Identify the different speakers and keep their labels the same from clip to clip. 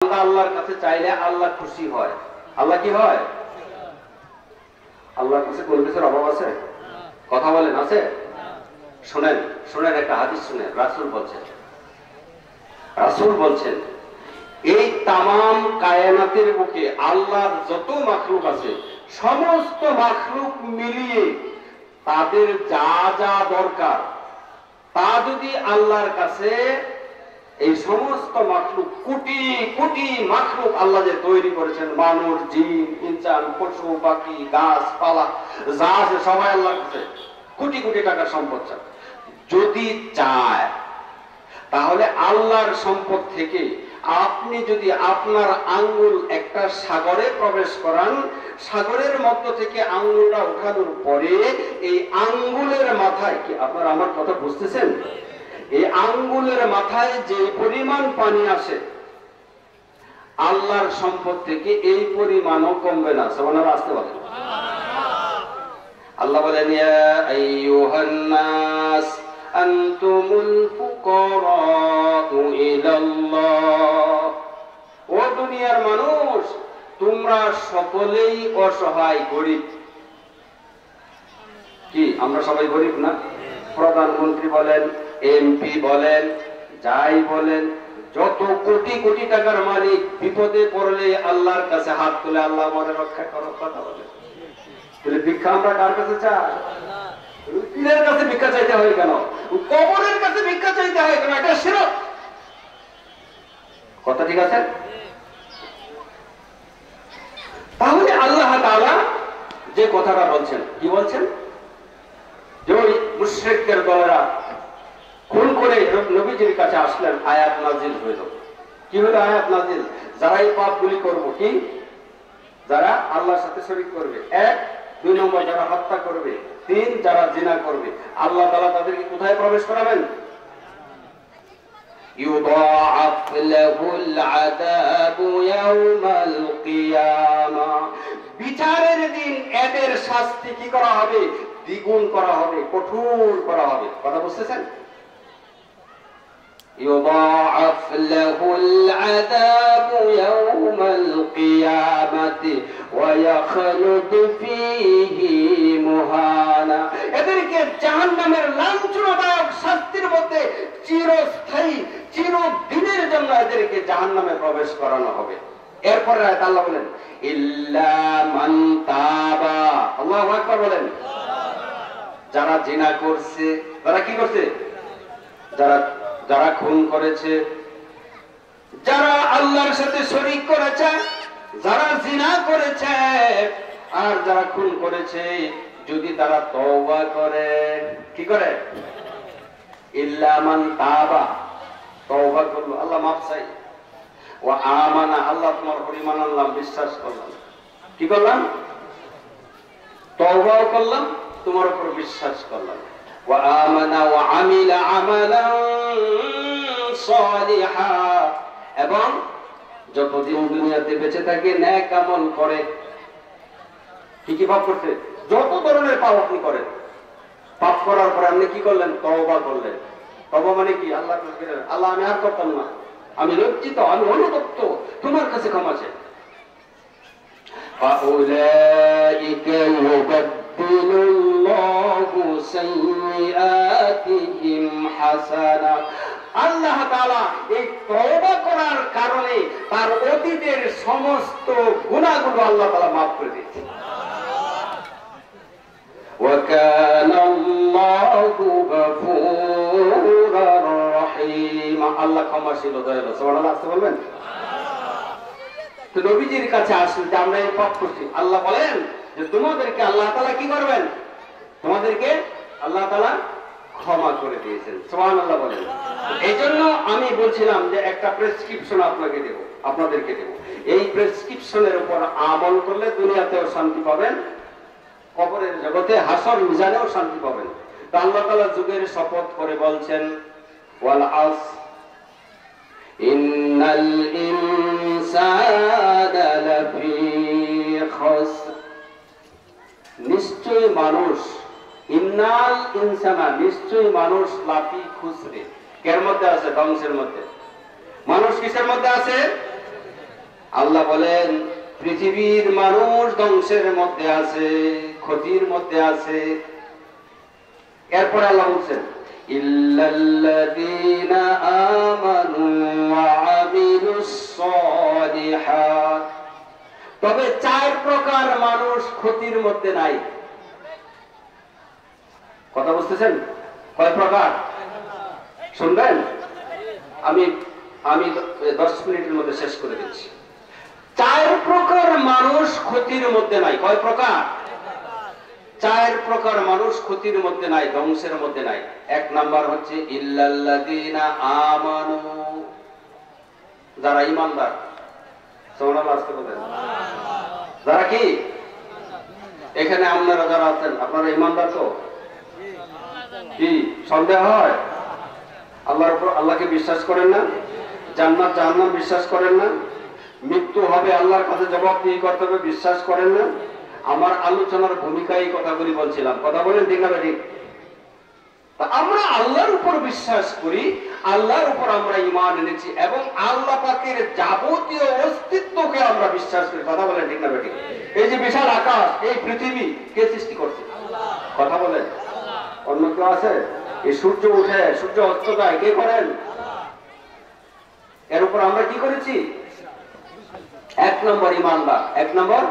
Speaker 1: আল্লাহর কাছে চাইলে আল্লাহ খুশি হয়। আল্লাহ কি হয়? আল্লাহর কাছে কোন কিছুর অভাব আছে? কথা বলেন, আছে? শুনেন শুনেন, একটা হাদিস শুনেন। রাসূল বলছেন এই তামাম কায়নাতের বুকে আল্লাহর যত মাখলুক আছে সমস্ত মাখলুক মিলিয়ে তাদের যা যা দরকার তা যদি আল্লাহর কাছে, এই সমস্ত মাখলুক, কোটি কোটি মাখলুক আল্লাহ যে তৈরি করেছেন, মানুষ, জিন, ইনসান, পশু পাখি, গাছপালা যা আছে সবাই আল্লাহর কাছে কোটি কোটি টাকার সম্পদ চায়। যদি চায় তাহলে আল্লাহর সম্পদ থেকে আপনি যদি আপনার আঙ্গুল একটা সাগরে প্রবেশ করান, সাগরের মধ্য থেকে আঙ্গুলটা উঠানোর পরে এই আঙ্গুলের মাথায়, কি আপনারা আমার কথা বুঝতেছেন? এই আঙ্গুলের মাথায় যে পরিমাণ পানি আসে আল্লাহর সম্পদ থেকে এই পরিমাণও কমবে না। সুবহানাল্লাহ, আসতে বলেন। আল্লাহ বলেন ইয়া আইয়ুহান নাস আনতুমুল ফুকারাউ ইলাল্লাহ। ও দুনিয়ার মানুষ, তোমরা সকলেই অসহায়, গরিব। কি আমরা সবাই গরিব না? প্রধানমন্ত্রী বলেন, এমপি বলেন, যাই বলেন, যত কোটি কোটি টাকার মালিক বিপদে পড়লে আল্লাহর কাছে হাত তুলে, আল্লাহ আমাদের রক্ষা করো, কথা বলে। তাহলে ভিক্ষা আমরা কার কাছে চাই? পীরের কাছে ভিক্ষা চাইতে হয় কেন? কবরের কাছে ভিক্ষা চাইতে হয় কেন? এটা শিরক। কথা ঠিক আছে? তাহলে আল্লাহ তাআলা যে কথাটা বলছেন, কি বলছেন? যে ওই মুশরিকদের দলেরা খুন করে নবীজির কাছে আসলেন, আয়াত নাজিল হইল। কি হলো আয়াত নাজিল? যারা এই পাপগুলি করবো, কি যারা আল্লাহর সাথে শরীক করবে, 1, 2 নম্বর যারা হত্যা করবে, 3 যারা জিনা করবে, আল্লাহ তাআলা তাদেরকে কোথায় প্রবেশ করাবেন? ইউদাআফ লাহুল আযাবু ইয়াওমাল কিয়ামা। বিচারের দিন এদের শাস্তি কি করা হবে? দ্বিগুণ করা হবে, কঠোর করা হবে। কথা বুঝতেছেন? يضاعف له العذاب يوم القيامة ويخلد فيه مهانا। এদেরকে জাহান্নামের লাঞ্ছনাদায়ক শাস্তির মধ্যে চিরস্থায়ী, চিরদিনের জন্য এদেরকে জাহান্নামে প্রবেশ করানো হবে। এরপরে আল্লাহ বলেন ইল্লা মান তাবা। আল্লাহু আকবার বলেন। যারা জিনা করছে, তারা কি করছে? যারা খুন করেছে, যারা আল্লাহর সাথে শরীক করেছে, যারা জিনা করেছে আর যারা খুন করেছে, যদি তারা তওবা করে, কি করে? ইল্লা মান তাবা, তওবা করলো, আল্লাহ মাফ চাই, ওয়া আমানা, আল্লাহ তোমার পরিমাণ আল্লাহ বিশ্বাস করলাম, কি করলাম? তওবাও করলাম, তোমার উপর বিশ্বাস করলাম, ওয়া আমানা ওয়া আমিলা আমালান সালিহা, এবং যতদিন দুনিয়াতে বেঁচে থাকে নেক আমল করে। কি কি পাপ করতে? যত ধরনের পাপ আপনি করেন, পাপ করার পরে আপনি কি করলেন? তওবা করলেন। তওবা মানে কি? আল্লাহ আমি আর করতাম না, আমি লজ্জিত, আমি অনুতপ্ত, তোমার কাছে ক্ষমা চাই। ফাউলাইকা ইউবাদদিলুল্লাহু সাইয়্যাতিহিম হাসানাত। আল্লাহ তাআলা এই তওবা করার কারণে তার অতীতের সমস্ত গুনাহগুলো আল্লাহ তাআলা মাফ করে দিয়েছেন। ওয়া কানা আল্লাহু গফুরার রহিম। আল্লাহ ক্ষমাশীল ও দয়ালু। সুবহানাল্লাহ, আসতে বলবেন। তো নবীজির কাছে আসলে যে আমরা এই পাপ করছি, আল্লাহ বলেন যে তোমাদেরকে আল্লাহ তাআলা কি করবেন? তোমাদেরকে আল্লাহ তাআলা ক্ষমা করে দিয়েছেন। সুবহানাল্লাহ বলেন। এই জন্য আমি বলছিলাম যে একটা প্রেসক্রিপশন আপনাদেরকে দেব। এই প্রেসক্রিপশনের উপর আমল করলে দুনিয়াতেও শান্তি পাবেন, কবরের জগতে হাসর মিজানেও শান্তি পাবেন। তো আল্লাহ তাআলা যুগের শপথ করে বলছেন ওয়াল আস ইন্নাল ইনসানা লাফি খুসর। নিশ্চয় মানুষ, ইন্নাল ইনসানা, নিশ্চয় মানুষ, লাফি খুসরে, এর মধ্যে আছে, ধ্বংসের মধ্যে। মানুষ কিসের মধ্যে আছে? আল্লাহ বলেন পৃথিবীর মানুষ ধ্বংসের মধ্যে আছে, ক্ষতির মধ্যে আছে। এরপর আল্লাহ বলছেন ইল্লাল্লাযীনা আমানু ওয়া আমিলুস সালিহাত, তবে 4 প্রকার মানুষ ক্ষতির মধ্যে নাই। কথা বুঝতেছেন? কয় প্রকার শুনবেন? আমি 10 মিনিটের মধ্যে শেষ করে দিচ্ছি। 4 প্রকার মানুষ ক্ষতির মধ্যে নাই। কয় প্রকার? 4 প্রকার মানুষ ক্ষতির মধ্যে নাই, ধ্বংসের মধ্যে নাই। 1 নাম্বার হচ্ছে ইল্লাল্লাযীনা আমানু, যারা ঈমানদার। সুবহানাল্লাহ, আস্তে বলেন। যারা কি? এখানে আপনারা যারা আছেন আপনারা ঈমানদার তো? কি সন্দেহ হয়? আল্লাহর উপর, আল্লাহকে বিশ্বাস করেন না? জান্নাত জাহান্নাম বিশ্বাস করেন না? মৃত্যু হবে, আল্লাহর কাছে জবাবদিহি করতে হবে, বিশ্বাস করেন না? আমার আলোচনার ভূমিকায় এই কথাগুলি বলছিলাম। কথা বলেন ঠিক না ঠিক? আমরা আল্লাহর উপর বিশ্বাস করি, আল্লাহর উপর আমরা ঈমান এনেছি এবং আল্লাহ পাকের যাবতীয় অস্তিত্বকে আমরা বিশ্বাস করি। কথা বলেন ঠিক না ঠিক? এই যে বিশাল আকাশ, এই পৃথিবী কে সৃষ্টি করছে? কথা বলেন। অন্য কেউ আছে? এই সূর্য উঠে সূর্য অস্ত যায়, কে করেন? এর উপর আমরা কি করেছি? 1 নম্বর ঈমানদার। 1 নম্বর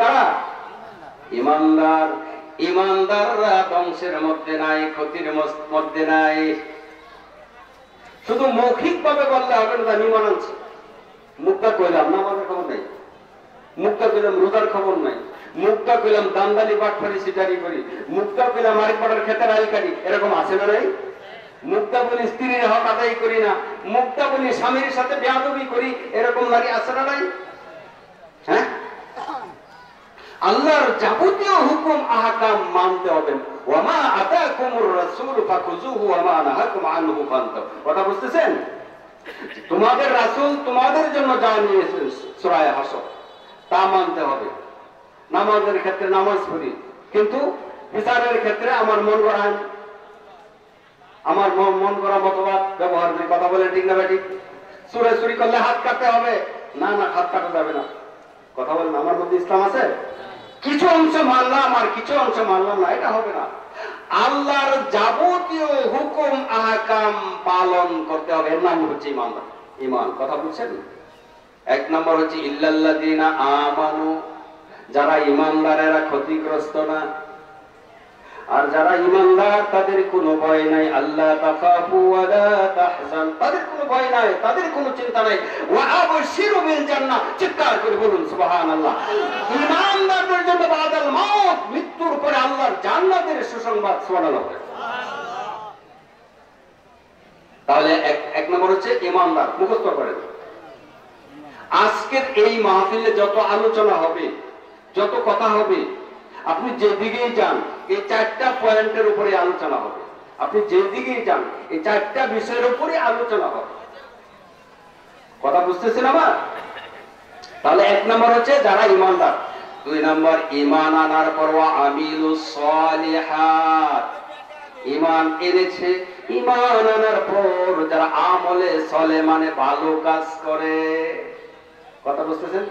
Speaker 1: কারা? ঈমানদার। ঈমানদাররা ধ্বংসের মধ্যে নাই, ক্ষতির মধ্যে নাই। শুধু মৌখিক ভাবে বললে হবে না আমি ঈমান আনছি, মুখটা কইলাম নামাজের খবর নাই, মুখটা কইলাম রোজার খবর নাই, মুখটা কইলাম দান্দালি বাটফারি সিটারি করি, মুখটা কইলাম আরেক পাড়ার ক্ষেতের আইল কাটি, এরকম আছে না নাই? মুখটা বলি স্ত্রীর হক আদায় করি না, মুখটা বলি স্বামীর সাথে বেয়াদবি করি, এরকম নারী আছে না নাই? হ্যাঁ, আল্লাহর যাবতীয় হুকুম আহকাম মানতে হবে। ওয়ামা আতাকুমুর রাসূল ফাখুযুহু ওয়ামা নাহাকুম আনহু ফান্তাহু। কথা বুঝতেছেন? তোমাদের রাসূল তোমাদের জন্য যা নিয়ে এসেছেন সূরা হাসর তা মানতে হবে। নামাজের ক্ষেত্রে নামাজ পড়ি, কিন্তু বিচারের ক্ষেত্রে আমার মন গড়া মতবাদ ব্যবহার করি। কথা বলে ঠিক না ঠিক? চুরি করলে হাত কাটতে হবে, না হাত কাটা যাবে না। কথা বলেন, আমার মধ্যে ইসলাম আছে? কিছু অংশ মানলাম আর কিছু অংশ মানলাম না, এটা হবে না। আল্লাহর যাবতীয় হুকুম আহকাম পালন করতে হবে, এর নাম হচ্ছে ঈমানদার, ঈমান। কথা বুঝছেন? 1 নম্বর হচ্ছে ইল্লাল্লাযীনা আমানু, যারা ঈমানদার এরা ক্ষতিগ্রস্ত না। আর যারা ঈমানদার তাদের কোনো ভয় নাই। আল্লাহ তাখাফু ওয়া লা তাহজান, তাদের কোনো ভয় নাই, তাদের কোনো চিন্তা নাই। ওয়া আবশিরু বিল জান্নাহ, চিৎকার করে বলুন সুবহানাল্লাহ। ঈমানদারদের জন্য বাদাল মাউত, মৃত্যুর পরে আল্লাহর জান্নাতের সুসংবাদ। সুবহানাল্লাহ। তাহলে 1 নম্বর হচ্ছে ঈমানদার, মুখস্থ করেন। আজকের এই মাহফিলে যত আলোচনা হবে, যত কথা হবে, আপনি যেদিকেই যান এই 4টা পয়েন্টের উপরে আলোচনা হবে। আপনি যেদিকেই যান এই 4টা বিষয়ের উপরে আলোচনা হবে। কথা বুঝতেছেন আমার? তাহলে 1 নম্বর হচ্ছে যারা ঈমানদার। 2 নম্বর ঈমান আনার পর আমিলুস সালিহাত, ঈমান এনেছে, ঈমান আনার পর যারা আমলে সলে মানে ভালো কাজ করে। কথা বুঝতেছেন?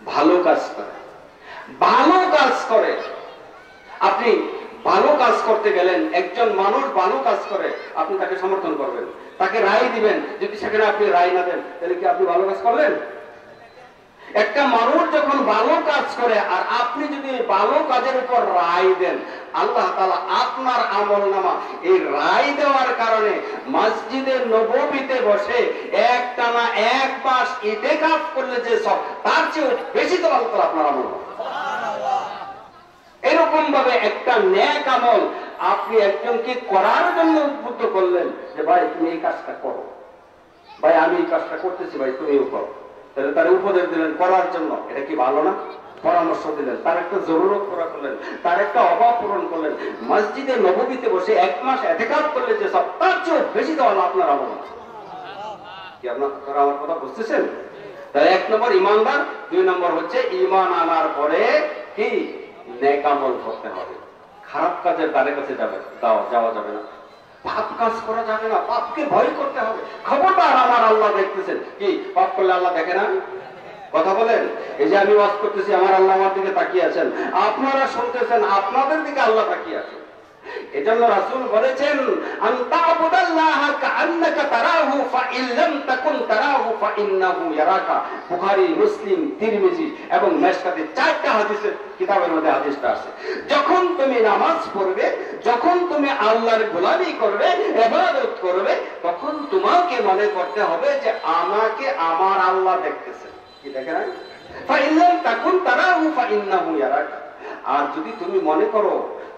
Speaker 1: ভালো কাজ করে, ভালো কাজ করে। আপনি ভালো কাজ করতে গেলেন, একজন মানুষ ভালো কাজ করে, আপনি তাকে সমর্থন করবেন, তাকে রায় দিবেন। যদি সেখানে আপনি রায় না দেন তাহলে কি আপনি ভালো কাজ করলেন? একটা মানুষ যখন ভালো কাজ করে আর আপনি যদি ভালো কাজের উপর রায় দেন, আল্লাহ তাআলা আপনার আমলনামা এই রায় দেওয়ার কারণে মসজিদে নববীতে বসে একটানা 1 মাস ইতিকাফ করলে যে সব, তার চেয়ে বেশি তো আল্লাহ তাআলা আপনার আমল। এরকম ভাবে একটা নেক আমল আপনি একজনকে করার জন্য উদ্বুদ্ধ করলেন যে ভাই তুমি এই কাজটা করো, ভাই আমি এই কাজটা করতেছি, ভাই তুমিও করো। তাহলে তার উপদেশ দিলেন করার জন্য, এটা কি ভালো না? পরামর্শ দিলেন, তার একটা জরুরত পুরা করলেন, তার একটা অভাব পূরণ করলেন। মসজিদে নববীতে বসে 1 মাস ইতিকাফ করলে যে সব, তার চেয়ে বেশি তো আপনার আমল। কি আপনারা আমার কথা বুঝতেছেন? তাহলে 1 নম্বর ঈমানদার। 2 নম্বর হচ্ছে ঈমান আনার পরে কি নেক আমল করতে হবে। খারাপ কাজের দ্বারে কাছে যাওয়া যাবে না। পাপ কাজ করা যাবে না, পাপকে ভয় করতে হবে। খবরদার, আমার আল্লাহ দেখতেছেন। কি পাপ করলে আল্লাহ দেখে না? কথা বলেন। এই যে আমি ওয়াজ করতেছি, আমার আল্লাহ আমার দিকে তাকিয়ে আছেন, আপনারা শুনতেছেন, আপনাদের দিকে আল্লাহ তাকিয়ে আছেন। এজন্য রাসূল বলেছেন, আনতাবুদাল্লাহা কাআন্নাকা তারাহু ফাইন লাম তাকুন তারাহু ফাইন্নাহু ইয়ারাকা। বুখারী, মুসলিম, তিরমিজি এবং মেশকাতে 4টা হাদিসের কিতাবের মধ্যে হাদিসটা আছে। যখন তুমি নামাজ পড়বে, যখন তুমি আল্লাহর গোলামি করবে, ইবাদত করবে, তখন তোমাকে মনে করতে হবে যে আমাকে আমার আল্লাহ দেখতেছেন। কি দেখেন? ফাইন লাম তাকুন তারাহু ফাইন্নাহু ইয়ারাকা। আর যদি তুমি মনে করো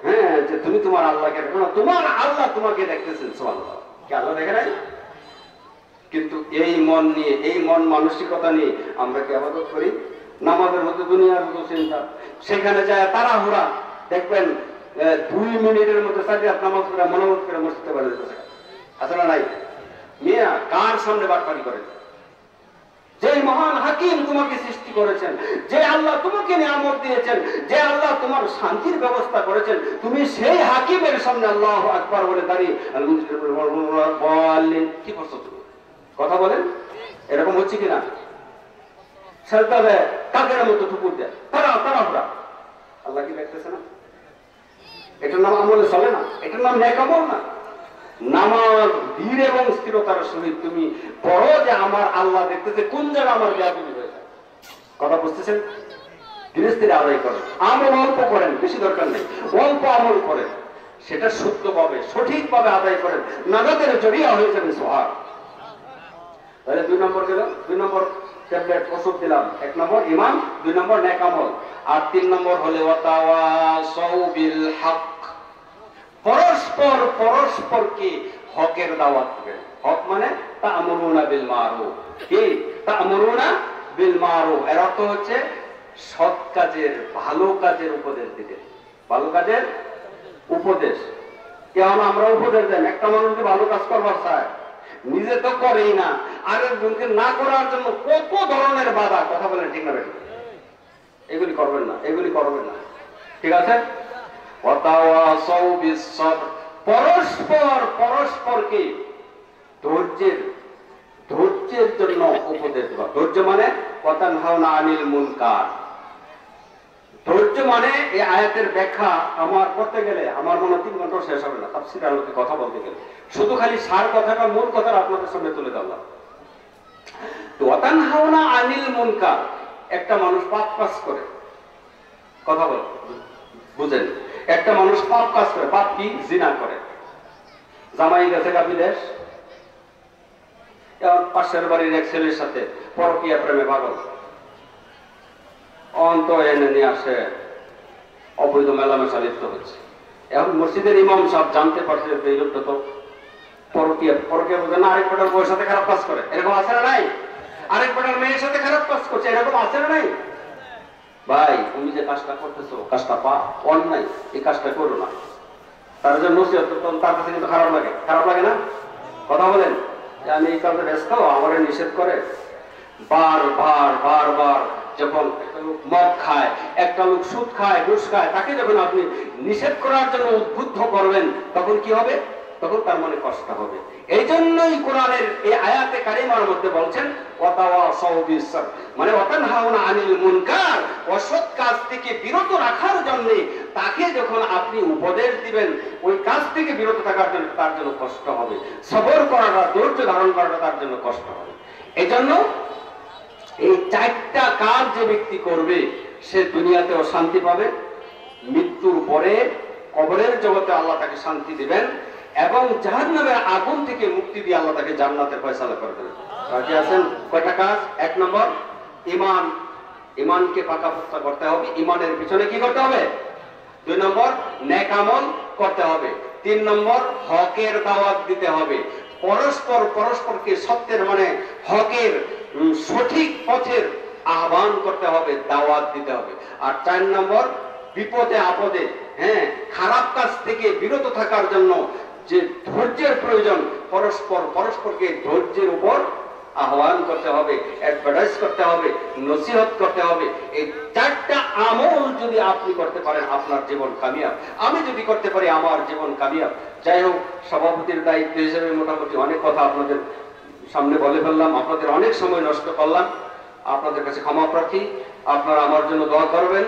Speaker 1: হ্যাঁ যে তুমি তোমার আল্লাহকে দেখো না, তোমার আল্লাহ তোমাকে দেখতেছেন। সুবহানাল্লাহ। কি আল্লাহ দেখে নাই? কিন্তু এই মন নিয়ে, এই মন মানসিকতা নিয়ে আমরা কি ইবাদত করি? নামাজের মধ্যে দুনিয়ার মতো চিন্তা, সেখানে যায় তাড়াহুড়া। দেখবেন 2 মিনিটের মধ্যে 4 রাকাত নামাজ পড়ে মনোযোগ করে মসজিদে বাড়ি যেতেছে। আছে না নাই? মিয়া কার সামনে বাটপারি করে? যে মহান হাকিম তোমাকে সৃষ্টি করেছেন, যে আল্লাহ তোমাকে নিয়ামত দিয়েছেন, যে আল্লাহ তোমার শান্তির ব্যবস্থা করেছেন, তুমি সেই হাকিমের সামনে আল্লাহু আকবার বলে দাঁড়িয়ে কি করছো তুমি? কথা বলেন, এরকম হচ্ছে কিনা? সেজদা দেয়, কাকের মতো ঠুকুর দেয়, তাড়াহুড়া। আল্লাহ কি দেখতেছে না? এটার নাম আমলে চলে না, এটার নাম নেক আমল না। নামাজ ধীর এবং স্থিরতার সহিত তুমি পড়ো যে আমার আল্লাহ দেখতেছে, কোন জায়গা আমার বেয়াদবি হয়ে যায়। কথা বুঝতেছেন? ধীরে স্থিরে আদায় করেন, আমল অল্প করেন, বেশি দরকার নেই, অল্প আমল করেন, সেটা শুদ্ধভাবে সঠিকভাবে আদায় করেন, নাজাতের জড়িয়া হয়ে যাবে। সোহাগ। তাহলে 2 নম্বর গেল, 2 নম্বর ট্যাবলেট ওষুধ দিলাম। 1 নম্বর ঈমান, 2 নম্বর নেক আমল, আর 3 নম্বর হলে ওয়াতাওয়াসাউ বিল হক। পরস্পর পরস্পরকে হকের দাওয়াত দেবেন। হক মানে তা'মুরুনা বিল মারুফ। কি তা'মুরুনা বিল মারুফ? এর অর্থ হচ্ছে সৎ কাজের, ভালো কাজের উপদেশ দিবেন। ভালো কাজের উপদেশ। কেন আমরা উপদেশ দেন? একটা মানুষকে ভালো কাজ করবার চায়, নিজে তো করেই না, আরেকজনকে না করার জন্য কত ধরনের বাধা। কথা বলেন ঠিক না বেশি? এগুলি করবেন না, এগুলি করবেন না। ঠিক আছে? ওয়াতাওয়াসাউ বিস সবর। পরস্পর পরস্পরকে ধৈর্যের জন্য উপদেশ দেওয়া। ধৈর্য মানে ওয়াতানহাউনা আনিল মুনকার। ধৈর্য মানে এই আয়াতের ব্যাখ্যা আমার করতে গেলে আমার মনে 3 ঘন্টা শেষ হবে না। তাফসীরের আলোকে কথা বলতে গেলে শুধু খালি সার কথাটা, মূল কথাটা আপনাদের সামনে তুলে ধরলাম। তো ওয়াতানহাউনা আনিল মুনকার, একটা মানুষ পাপ কাজ করে, কথা বল বুঝেন, একটা মানুষ পাপ কাজ করে। পাপ কি? জিনা করে। জামাই গেছে বিদেশ, পাশের বাড়ির এক ছেলের সাথে পরকীয়া প্রেমে পাগল, অন্ত এনে নিয়ে আসে, অবৈধ মেলামেশা লিপ্ত হচ্ছে। এখন মসজিদের ইমাম সাহেব জানতে পারছে যে এই লোকটা তো পরকীয়া বোঝে না, আরেক বেটার বউয়ের সাথে খারাপ কাজ করে, এরকম আছে না নাই? আরেক বেটার মেয়ের সাথে খারাপ কাজ করছে, এরকম আছে না নাই? ভাই তুমি যে কাজটা করতেছো, কাজটা অন্যায়, এই কাজটা করো না। তার জন্য তার কাছে কিন্তু খারাপ লাগে, খারাপ লাগে না? কথা বলেন যে আমি এই কাজে ব্যস্ত, আমার নিষেধ করে। বারবার যখন একটা লোক মদ খায়, একটা লোক সুদ খায়, ঘুষ খায়, তাকে যখন আপনি নিষেধ করার জন্য উদ্বুদ্ধ করবেন, তখন কি হবে? তখন তার মনে কষ্ট হবে। এই জন্যই কোরআনের এই আয়াতে কারিমার মধ্যে বলছেন ওয়াতাওয়াসাউ বিস সবর, মানে ওয়াতানহাউনা আনিল মুনকার, অসৎ কাজ থেকে বিরত রাখার জন্য তাকে যখন আপনি উপদেশ দিবেন, ওই কাজ থেকে বিরত থাকার জন্য তার জন্য কষ্ট হবে। সবর করাটা, ধৈর্য ধারণ করাটা তার জন্য কষ্ট হবে। এই জন্য এই 4টা কাজ যে ব্যক্তি করবে, সে দুনিয়াতেও শান্তি পাবে, মৃত্যুর পরে কবরের জগতে আল্লাহ তাকে শান্তি দিবেন, এবং জাহান্নামের আগুন থেকে মুক্তি দিয়ে আল্লাহ তাকে জান্নাতের ফয়সালা করে দেবেন। রাজি আছেন? কয়টা কাজ? 1 নম্বর ঈমান, ঈমানকে পাকাপোক্ত করতে হবে। ঈমানের পিছনে কি করতে হবে? 2 নম্বর নেক আমল করতে হবে। 3 নম্বর হকের দাওয়াত দিতে হবে। পরস্পর পরস্পরকে সত্যের মানে হকের সঠিক পথের আহ্বান করতে হবে, দাওয়াত দিতে হবে। আর 4 নম্বর বিপদে আপদে, খারাপ কাজ থেকে বিরত থাকার জন্য যে ধৈর্যের প্রয়োজন, পরস্পরকে ধৈর্যের উপর আহ্বান করতে হবে, অ্যাডভার্টাইজ করতে হবে, নসিহত করতে হবে। এই 4টা আমল যদি আপনি করতে পারেন আপনার জীবন কামিয়াব। আমি যদি করতে পারি আমার জীবন কামিয়াব। যাই হোক, সভাপতির দায়িত্ব হিসেবে মোটামুটি অনেক কথা আপনাদের সামনে বলে ফেললাম, আপনাদের অনেক সময় নষ্ট করলাম। আপনাদের কাছে ক্ষমা প্রার্থী, আপনারা আমার জন্য দোয়া করবেন।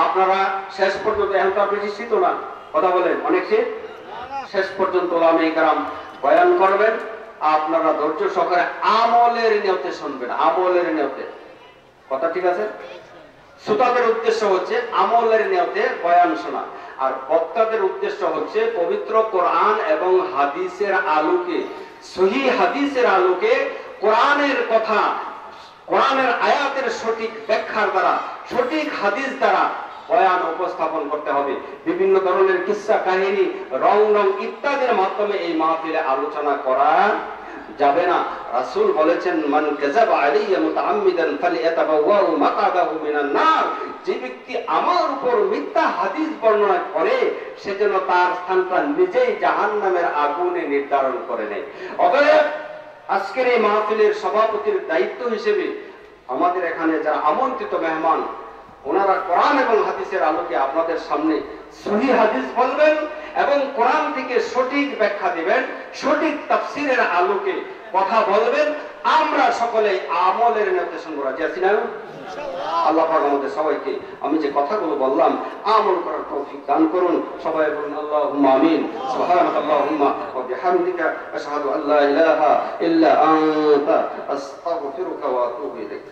Speaker 1: আপনারা শেষ পর্যন্ত, এখন তো আপনি নিশ্চিত না, কথা বলেন অনেক শীত, শেষ পর্যন্ত ওলামায়ে কেরাম বয়ান করবেন। আপনারা ধৈর্য সহকারে আমলের নিয়তে শুনবেন, আমলের নিয়তে। কথা ঠিক আছে? শ্রোতাদের উদ্দেশ্য হচ্ছে আমলের নিয়তে বয়ান শোনা, আর বক্তাদের উদ্দেশ্য হচ্ছে পবিত্র কোরআন এবং হাদিসের আলোকে, সহিহ হাদিসের আলোকে কোরআনের কথা, কোরআনের আয়াতের সঠিক ব্যাখ্যার দ্বারা, সঠিক হাদিস দ্বারা বয়ান উপস্থাপন করতে হবে। বিভিন্ন ধরনের কিস্সা কাহিনী, রং ইত্যাদির মাধ্যমে এই মাহফিলে আলোচনা করা যাবে না। রাসূল বলেছেন, মান কাযাবা আলাইয়া মুতাআম্মিদান ফালিয়াতাবাওয়াউ মাকআদাহু মিনান নার। যে ব্যক্তি আমার উপর মিথ্যা হাদিস বর্ণনা করে সে যেন তার স্থানটা নিজেই জাহান্নামের আগুনে নির্ধারণ করে নেয়। অতএব আজকের এই মাহফিলের সভাপতির দায়িত্ব হিসেবে আমাদের এখানে যারা আমন্ত্রিত মেহমান, ওনারা কোরআন এবং হাদিসের আলোকে আপনাদের সামনে সহিহ হাদিস বলবেন এবং কোরআন থেকে সঠিক ব্যাখ্যা দিবেন, সঠিক তাফসীরের আলোকে কথা বলবেন। আমরা সকলে আমলের নিয়তে শুনবো। রাজি আছি না? আল্লাহ পাক আমাদের সবাইকে আমি যে কথাগুলো বললাম আমল করার তৌফিক দান করুন। সবাই বলুন আল্লাহুম্মা আমিন। সুবহানাকাল্লাহুম্মা ওয়া বিহামদিকা আশহাদু আল্লা ইলাহা ইল্লা আনতা আস্তাগফিরুকা ওয়া আতুবু ইলাইক।